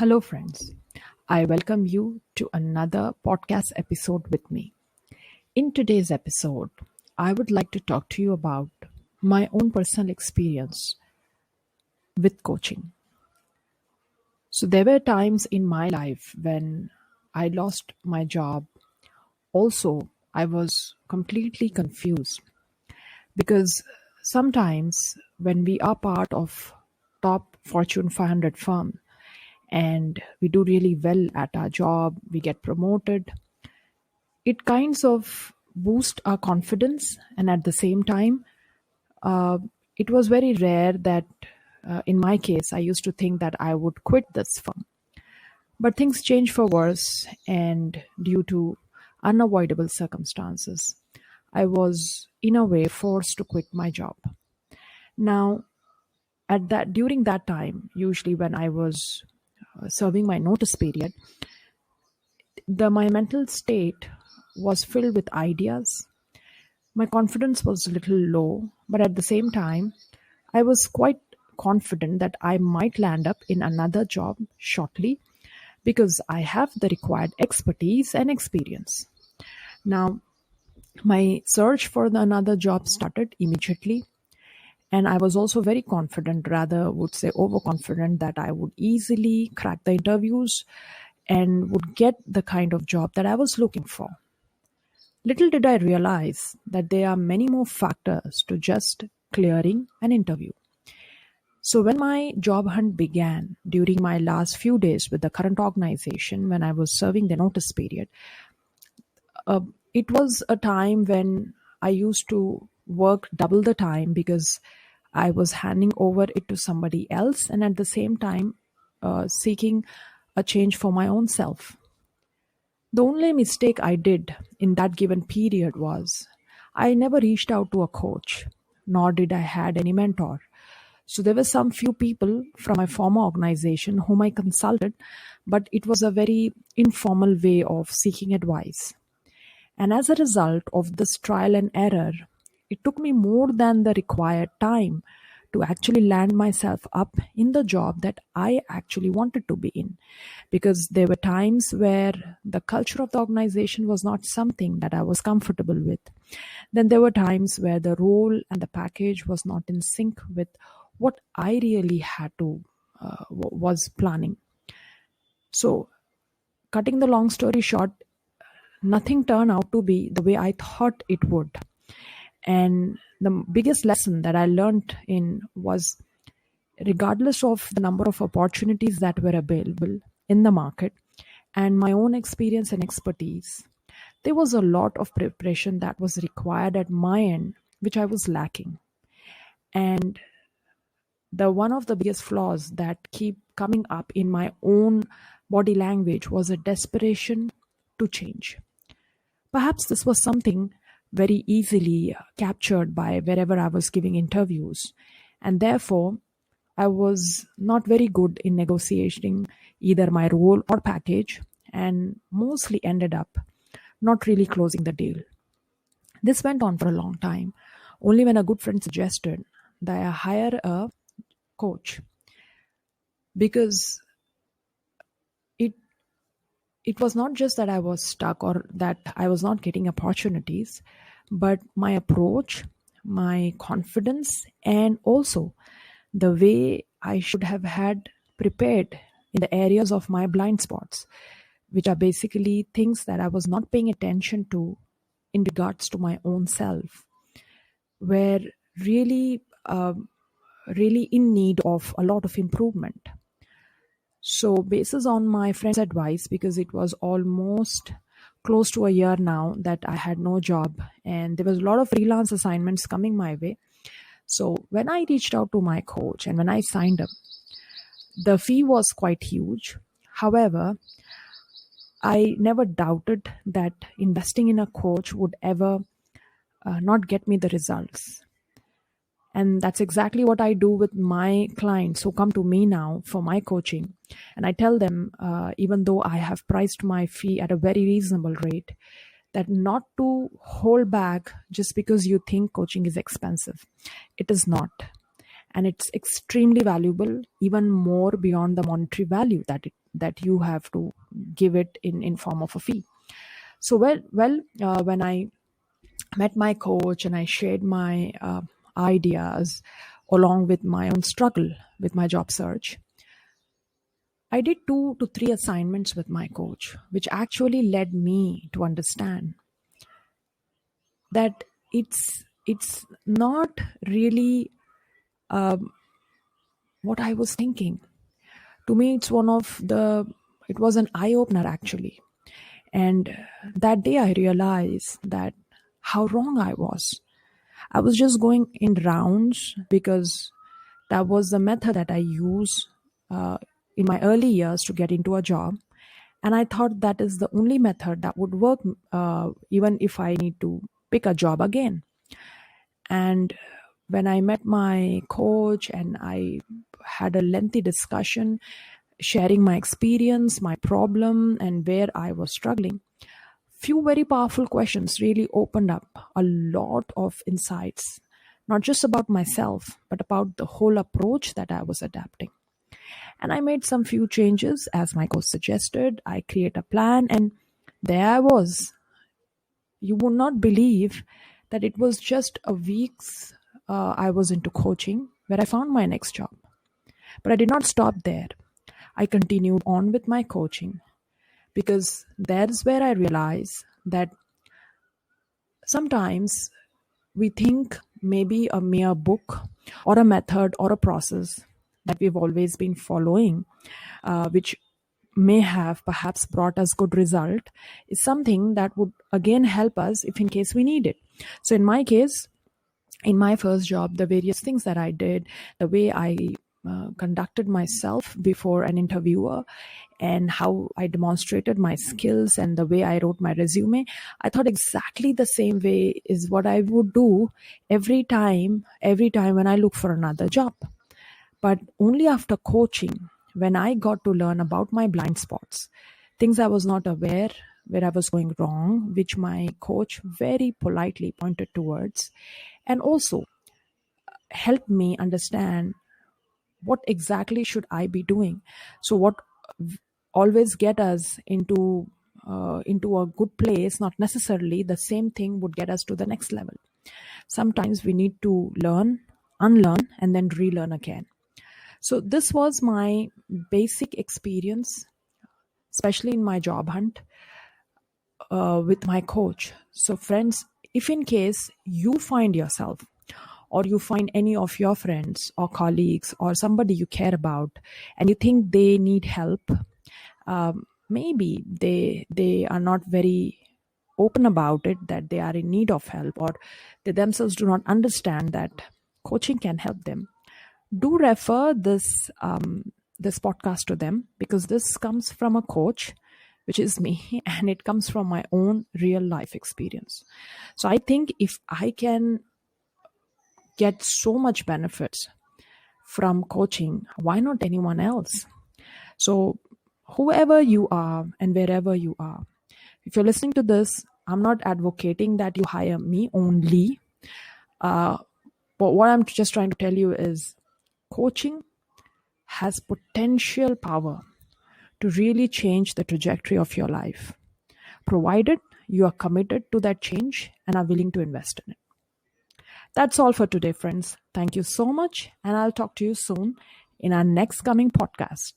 Hello, friends. I welcome you to another podcast episode with me. In today's episode, I would like to talk to you about my own personal experience with coaching. So, there were times in my life when I lost my job. Also, I was completely confused because sometimes when we are part of top Fortune 500 firm and we do really well at our job, we get promoted, it kinds of boost our confidence, and at the same time uh, it was very rare that in my case I used to think that I would quit this firm, but things changed for worse, and due to unavoidable circumstances I was in a way forced to quit my job. Now, at that during that time, usually when I was serving my notice period, the my mental state was filled with ideas. My confidence was a little low, but at the same time, I was quite confident that I might land up in another job shortly because I have the required expertise and experience. Now, my search for another job started immediately, and I was also very confident, rather, would say overconfident, that I would easily crack the interviews and would get the kind of job that I was looking for. Little did I realize that there are many more factors to just clearing an interview. So, when my job hunt began during my last few days with the current organization, when I was serving the notice period, uh, it was a time when I used to work double the time because I was handing over it to somebody else and at the same time seeking a change for my own self. The only mistake I did in that given period was I never reached out to a coach, nor did I had any mentor. So there were some few people from my former organization whom I consulted, but it was a very informal way of seeking advice. And as a result of this trial and error, it took me more than the required time to actually land myself up in the job that I actually wanted to be in. Because there were times where the culture of the organization was not something that I was comfortable with. Then there were times where the role and the package was not in sync with what I really had to was planning. So, cutting the long story short, nothing turned out to be the way I thought it would. And the biggest lesson that I learned in was, regardless of the number of opportunities that were available in the market and my own experience and expertise, there was a lot of preparation that was required at my end, which I was lacking. And the one of the biggest flaws that keep coming up in my own body language was a desperation to change. Perhaps this was something very easily captured by wherever I was giving interviews, and therefore I was not very good in negotiating either my role or package, and mostly ended up not really closing the deal. This went on for a long time, only when a good friend suggested that I hire a coach, because it it was not just that I was stuck or that I was not getting opportunities, but my approach, my confidence, and also the way I should have had prepared in the areas of my blind spots, which are basically things that I was not paying attention to in regards to my own self, were really, really in need of a lot of improvement. So, basis on my friend's advice, because it was almost close to a year now that I had no job and there was a lot of freelance assignments coming my way. So, when I reached out to my coach and when I signed up, the fee was quite huge. However, I never doubted that investing in a coach would ever not get me the results. And that's exactly what I do with my clients who come to me now for my coaching. And I tell them, even though I have priced my fee at a very reasonable rate, that not to hold back just because you think coaching is expensive. It is not. And it's extremely valuable, even more beyond the monetary value that that you have to give it in form of a fee. So when I met my coach and I shared my ideas along with my own struggle with my job search, I did 2 to 3 assignments with my coach, which actually led me to understand that it's not really what I was thinking. To me, it was an eye opener actually. And that day I realized that how wrong I was. I was just going in rounds because that was the method that I used uh, in my early years to get into a job. And I thought that is the only method that would work, even if I need to pick a job again. And when I met my coach and I had a lengthy discussion, sharing my experience, my problem, and where I was struggling, few very powerful questions really opened up a lot of insights, not just about myself, but about the whole approach that I was adapting. And I made some few changes as my coach suggested. I create a plan, and there I was. You would not believe that it was just a week's I was into coaching where I found my next job. But I did not stop there. I continued on with my coaching because that's where I realized that sometimes we think maybe a mere book or a method or a process that we've always been following, which may have perhaps brought us good result, is something that would again help us if in case we need it. So in my case, in my first job, the various things that I did, the way I conducted myself before an interviewer, and how I demonstrated my skills and the way I wrote my resume, I thought exactly the same way is what I would do every time when I look for another job. But only after coaching, when I got to learn about my blind spots, things I was not aware where I was going wrong, which my coach very politely pointed towards, and also helped me understand what exactly should I be doing. So what always get us into a good place, not necessarily the same thing would get us to the next level. Sometimes we need to learn, unlearn, and then relearn again. So this was my basic experience, especially in my job hunt with my coach. So friends, if in case you find yourself or you find any of your friends or colleagues or somebody you care about and you think they need help, maybe they are not very open about it, that they are in need of help, or they themselves do not understand that coaching can help them, do refer this podcast to them, because this comes from a coach, which is me, and it comes from my own real life experience. So I think if I can get so much benefits from coaching, why not anyone else? So whoever you are and wherever you are, if you're listening to this, I'm not advocating that you hire me only. But what I'm just trying to tell you is coaching has potential power to really change the trajectory of your life, provided you are committed to that change and are willing to invest in it. That's all for today, friends. Thank you so much, and I'll talk to you soon in our next coming podcast.